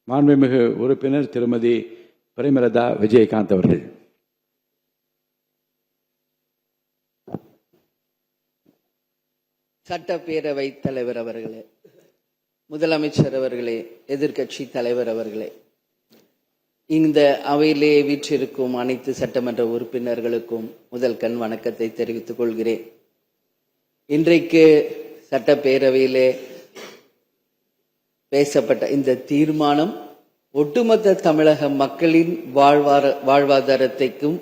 மாண்புமிகு உறுப்பினர் திருமதி பிரேமலதா விஜயகாந்த் அவர்கள். சட்டப்பேரவை தலைவர் அவர்களே, முதலமைச்சர் அவர்களே, எதிர்க்கட்சி தலைவர் அவர்களே, இந்த அவையிலே வீற்றிருக்கும் அனைத்து சட்டமன்ற உறுப்பினர்களுக்கும் முதல் கண் வணக்கத்தை தெரிவித்துக் கொள்கிறேன். இன்றைக்கு சட்டப்பேரவையிலே பேசப்பட்ட இந்த தீர்மானம் ஒட்டுமொத்த தமிழக மக்களின் வாழ்வாதாரத்திற்கும்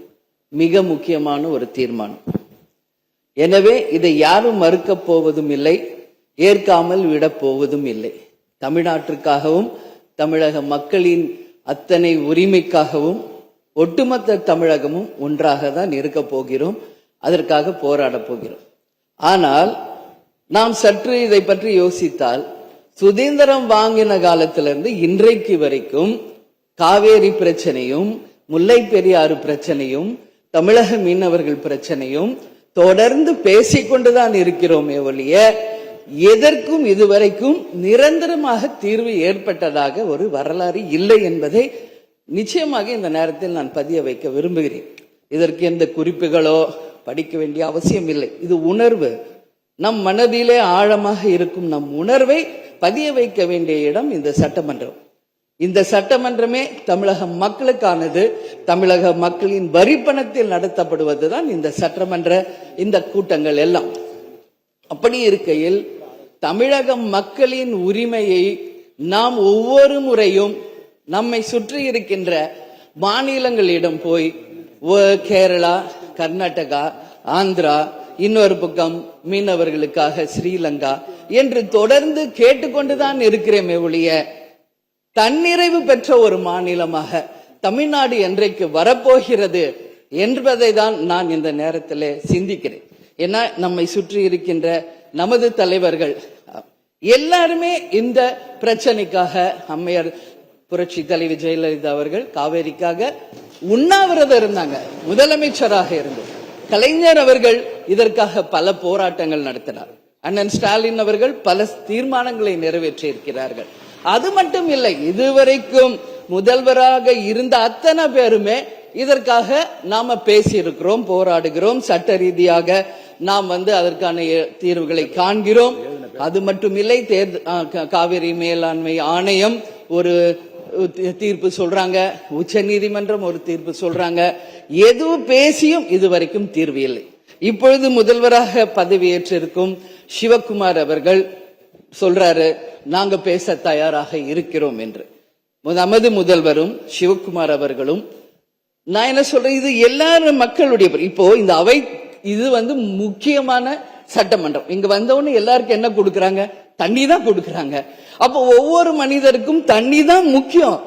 மிக முக்கியமான ஒரு தீர்மானம். எனவே இதை யாரும் மறுக்கப் போவதும் இல்லை, ஏற்காமல் விடப் போவதும் இல்லை. தமிழ்நாட்டிற்காகவும் தமிழக மக்களின் அத்தனை உரிமைக்காகவும் ஒட்டுமொத்த தமிழகமும் ஒன்றாக தான் இருக்கப் போகிறோம், அதற்காக போராடப் போகிறோம். ஆனால் நாம் சற்று இதை பற்றி யோசித்தால், சுதந்திரம் வாங்கின காலத்திலிருந்து இன்றைக்கு வரைக்கும் காவேரி பிரச்சனையும் முல்லை பெரியாறு பிரச்சனையும் தமிழக மீனவர்கள் பிரச்சனையும் தொடர்ந்து பேசிக்கொண்டுதான் இருக்கிறோமே ஒழிய எதற்கும் இதுவரைக்கும் நிரந்தரமாக தீர்வு ஏற்பட்டதாக ஒரு வரலாறு இல்லை என்பதை நிச்சயமாக இந்த நேரத்தில் நான் பதிய வைக்க விரும்புகிறேன். இதற்கு எந்த குறிப்புகளோ படிக்க வேண்டிய அவசியம் இல்லை. இது உணர்வு, நம் மனதிலே ஆழமாக இருக்கும் நம் உணர்வை பதிய வைக்க வேண்டிய இடம் இந்த சட்டமன்றம். இந்த சட்டமன்றமே தமிழக மக்களுக்கானது. தமிழக மக்களின் வரிப்பணத்தில் நடத்தப்படுவதுதான் இந்த சட்டமன்ற இந்த கூட்டங்கள் எல்லாம். அப்படி இருக்கையில் தமிழக மக்களின் உரிமையை நாம் ஒவ்வொரு முறையும் நம்மை சுற்றி இருக்கின்ற மாநிலங்களிடம் போய் கேரளா, கர்நாடகா, ஆந்திரா, இன்னொரு பக்கம் மீனவர்களுக்காக ஸ்ரீலங்கா என்று தொடர்ந்து கேட்டுக்கொண்டுதான் இருக்கிறேமே ஒழிய தன்னிறைவு பெற்ற ஒரு மாநிலமாக தமிழ்நாடு என்றைக்கு வரப்போகிறது என்பதை தான் நான் இந்த நேரத்தில் சிந்திக்கிறேன். ஏன்னா நம்மை சுற்றி இருக்கின்ற நமது தலைவர்கள் எல்லாருமே இந்த பிரச்சனைக்காக, அம்மையார் புரட்சி தலைவி ஜெயலலிதா அவர்கள் காவேரிக்காக உண்ணாவிரதம் இருந்தாங்க, முதலமைச்சராக இருந்தோம். கலைஞர் அவர்கள் இதற்காக பல போராட்டங்கள் நடத்தினார். அண்ணன் ஸ்டாலின் அவர்கள் பல தீர்மானங்களை நிறைவேற்றி இருக்கிறார்கள். அது மட்டும் இல்லை, இதுவரைக்கும் முதல்வராக இருந்த அத்தனை பேருமே இதற்காக நாம பேசியிருக்கிறோம், போராடுகிறோம், சட்ட ரீதியாக நாம் அதற்கான தீர்வுகளை காண்கிறோம். அது மட்டும் இல்லை, காவிரி மேலாண்மை ஆணையம் ஒரு தீர்ப்பு சொல்றாங்க, உச்ச நீதிமன்றம் ஒரு தீர்ப்பு சொல்றாங்க. எதுவும் பேசியும் இதுவரைக்கும் தீர்வு இல்லை. இப்பொழுது முதல்வராக பதவியேற்றிருக்கும் சிவகுமார் அவர்கள் சொல்றாரு, நாங்க பேச தயாராக இருக்கிறோம் என்று. நமது முதல்வரும் சிவகுமார் அவர்களும், நான் என்ன சொல்றேன், இது எல்லாரும் மக்களுடைய, இப்போ இந்த அவை இது முக்கியமான சட்டமன்றம். இங்க வந்தவொன்னு எல்லாருக்கும் என்ன கொடுக்கறாங்க? தண்ணி தான் கொடுக்கறாங்க. அப்போ ஒவ்வொரு மனிதருக்கும் தண்ணி தான் முக்கியம்.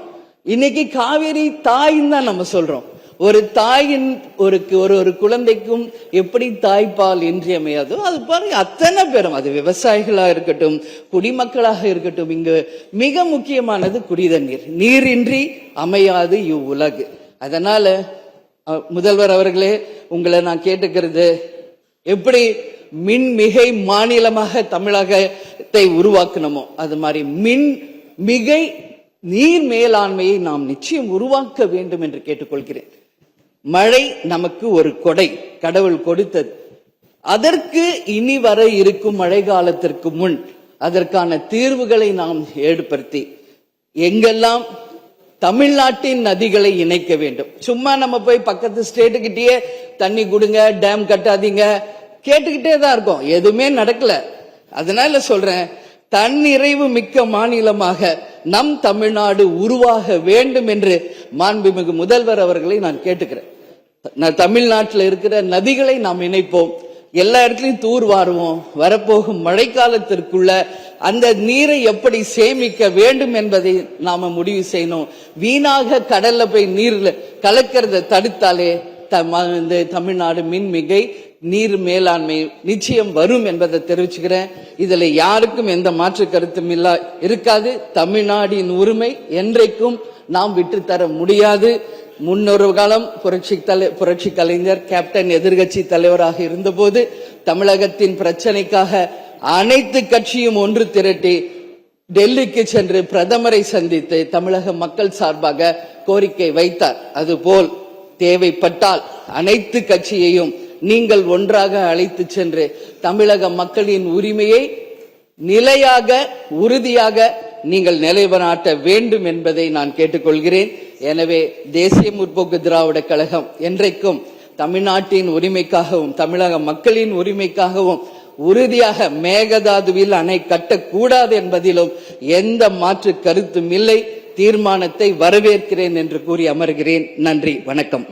இன்னைக்கு காவேரி தாயின்னு தான் நம்ம சொல்றோம். ஒரு தாயின் ஒரு குழந்தைக்கும் எப்படி தாய்ப்பால் இன்றியமையாதோ அது பாருங்க, அத்தனை பேரும், அது விவசாயிகளா இருக்கட்டும், குடிமக்களாக இருக்கட்டும், இங்கு மிக முக்கியமானது குடிதண்ணீர். நீரின்றி அமையாது இவ்வுலகு. அதனால முதல்வர் அவர்களே, உங்களை நான் கேட்டுக்கிறது, எப்படி மின்மிகை மாநிலமாக தமிழகத்தை உருவாக்கணுமோ அது மாதிரி மின்மிகை நீர் மேலாண்மையை நாம் நிச்சயம் உருவாக்க வேண்டும் என்று கேட்டுக்கொள்கிறேன். மழை நமக்கு ஒரு கொடை, கடவுள் கொடுத்தது. அதற்கு இனி வர இருக்கும் மழை காலத்திற்கு முன் அதற்கான தீர்வுகளை நாம் ஏற்படுத்தி எங்கெல்லாம் தமிழ்நாட்டின் நதிகளை இணைக்க வேண்டும். சும்மா நம்ம போய் பக்கத்து ஸ்டேட்டுக்கிட்டே தண்ணி கொடுங்க, டேம் கட்டாதீங்க கேட்டுக்கிட்டே தான் இருக்கோம், எதுவுமே நடக்கல. அதனால சொல்றேன், தன்னிறைவு மிக்க மாநிலமாக நம் தமிழ்நாடு உருவாக வேண்டும் என்று மாண்புமிகு முதல்வர் அவர்களை நான் கேட்டுக்கிறேன். தமிழ்நாட்டில் இருக்கிற நதிகளை நாம் இணைப்போம், எல்லா இடத்துலையும் தூர் வாருவோம். வரப்போகும் மழைக்காலத்திற்குள்ள அந்த நீரை எப்படி சேமிக்க வேண்டும் என்பதை நாம முடிவு செய்யணும். வீணாக கடல்ல போய் நீர்ல கலக்கிறத தடுத்தாலே தமிழ்நாடு மின்மிகை நீர் மேலாண்மை நிச்சயம் வரும் என்பதை தெரிவிச்சுக்கிறேன். இதுல யாருக்கும் எந்த மாற்று கருத்தும் இருக்காது. தமிழ்நாடின் உரிமை என்றைக்கும் நாம் விட்டு தர முடியாது. முன்னொரு காலம் புரட்சி கலைஞர் கேப்டன் எதிர்கட்சி தலைவராக இருந்தபோது தமிழகத்தின் பிரச்சனைக்காக அனைத்து கட்சியும் ஒன்று திரட்டி டெல்லிக்கு சென்று பிரதமரை சந்தித்து தமிழக மக்கள் சார்பாக கோரிக்கை வைத்தார். அதுபோல் தேவைப்பட்டால் அனைத்து கட்சியையும் நீங்கள் ஒன்றாக அழைத்து சென்று தமிழக மக்களின் உரிமையை நிலையாக உறுதியாக நீங்கள் நிலைநாட்ட வேண்டும் என்பதை நான் கேட்டுக்கொள்கிறேன். எனவே தேசிய முற்போக்கு திராவிட கழகம் என்றைக்கும் தமிழ்நாட்டின் உரிமைக்காகவும் தமிழக மக்களின் உரிமைக்காகவும் உறுதியாக மேகதாதுவில் அணை கட்டக்கூடாது என்பதிலும் எந்த மாற்று கருத்தும் இல்லை. தீர்மானத்தை வரவேற்கிறேன் என்று கூறி அமர்கிறேன். நன்றி, வணக்கம்.